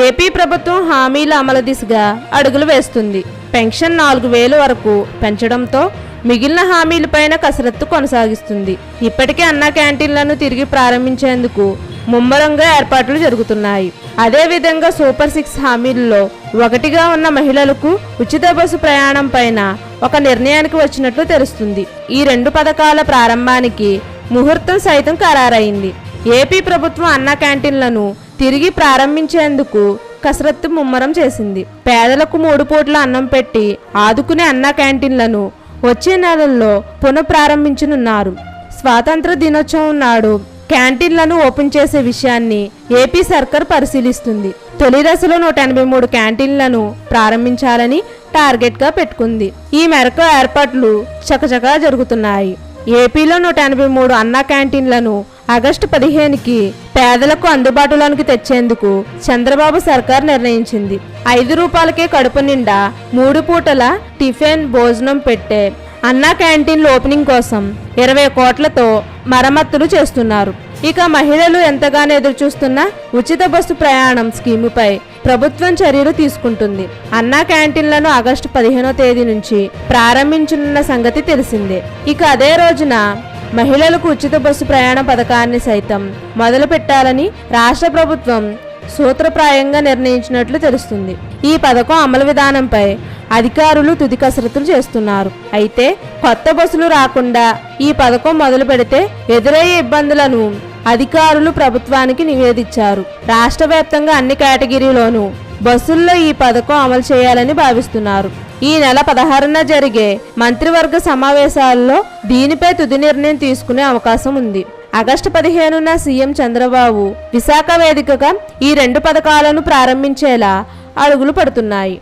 AP ప్రభుత్వం హామీల అమలు దిశగా అడుగులు వేస్తుంది. పెన్షన్ 4000 వరకు పెంచడంతో మిగిలిన హామీలపైన కసరత్తు కొనసాగిస్తుంది. ఇప్పటికే అన్న క్యాంటీన్లను తిరిగి ప్రారంభించేందుకు ముమ్మరంగా ఏర్పాట్లు జరుగుతున్నాయి. అదేవిధంగా సూపర్ 6 హామీల్లో ఒకటిగా ఉన్న మహిళలకు ఉచిత బస్సు ప్రయాణం పైన ఒక నిర్ణయానికి వచ్చినట్లు తెలుస్తుంది. ఈ 2 పథకాల ప్రారంభానికి ముహూర్తం సైతం ఖరారైంది. ఏపీ ప్రభుత్వం అన్న క్యాంటీన్లను తిరిగి ప్రారంభించేందుకు కసరత్తు ముమ్మరం చేసింది. పేదలకు 3 పూట్ల అన్నం పెట్టి ఆదుకునే అన్న క్యాంటీన్లను వచ్చే నెలల్లో పునఃప్రారంభించనున్నారు. స్వాతంత్ర దినోత్సవం నాడు క్యాంటీన్లను ఓపెన్ చేసే విషయాన్ని ఏపీ సర్కార్ పరిశీలిస్తుంది. తొలి దశలో 183 క్యాంటీన్లను ప్రారంభించాలని టార్గెట్గా పెట్టుకుంది. ఈ మేరకు ఏర్పాట్లు చకచకా జరుగుతున్నాయి. ఏపీలో 183 అన్న క్యాంటీన్లను ఆగస్టు 15కి పేదలకు అందుబాటులోనికి తెచ్చేందుకు చంద్రబాబు సర్కార్ నిర్ణయించింది. 5 రూపాయలకే కడుపు నిండా 3 పూటల టిఫిన్ భోజనం పెట్టే అన్నా క్యాంటీన్ల ఓపెనింగ్ కోసం 20 కోట్లతో మరమ్మతులు చేస్తున్నారు. ఇక మహిళలు ఎంతగానో ఎదురుచూస్తున్న ఉచిత బస్సు ప్రయాణం స్కీముపై ప్రభుత్వం చర్యలు తీసుకుంటుంది. అన్నా క్యాంటీన్లను ఆగస్టు 15వ తేదీ నుంచి ప్రారంభించనున్న సంగతి తెలిసిందే. ఇక అదే రోజున మహిళలకు ఉచిత బస్సు ప్రయాణ పథకాన్ని సైతం మొదలు పెట్టాలని రాష్ట్ర ప్రభుత్వం సూత్రప్రాయంగా నిర్ణయించినట్లు తెలుస్తుంది. ఈ పథకం అమలు విధానంపై అధికారులు తుది కసరత్తులు చేస్తున్నారు. అయితే కొత్త బస్సులు రాకుండా ఈ పథకం మొదలు పెడితే ఎదురయ్యే ఇబ్బందులను అధికారులు ప్రభుత్వానికి నివేదించారు. రాష్ట్ర వ్యాప్తంగా అన్ని కేటగిరీలోనూ బస్సుల్లో ఈ పథకం అమలు చేయాలని భావిస్తున్నారు. ఈ నెల 16న జరిగే మంత్రివర్గ సమావేశాల్లో దీనిపై తుది నిర్ణయం తీసుకునే అవకాశం ఉంది. ఆగస్టు 15న సీఎం చంద్రబాబు విశాఖ వేదికగా ఈ 2 పథకాలను ప్రారంభించేలా అడుగులు పడుతున్నాయి.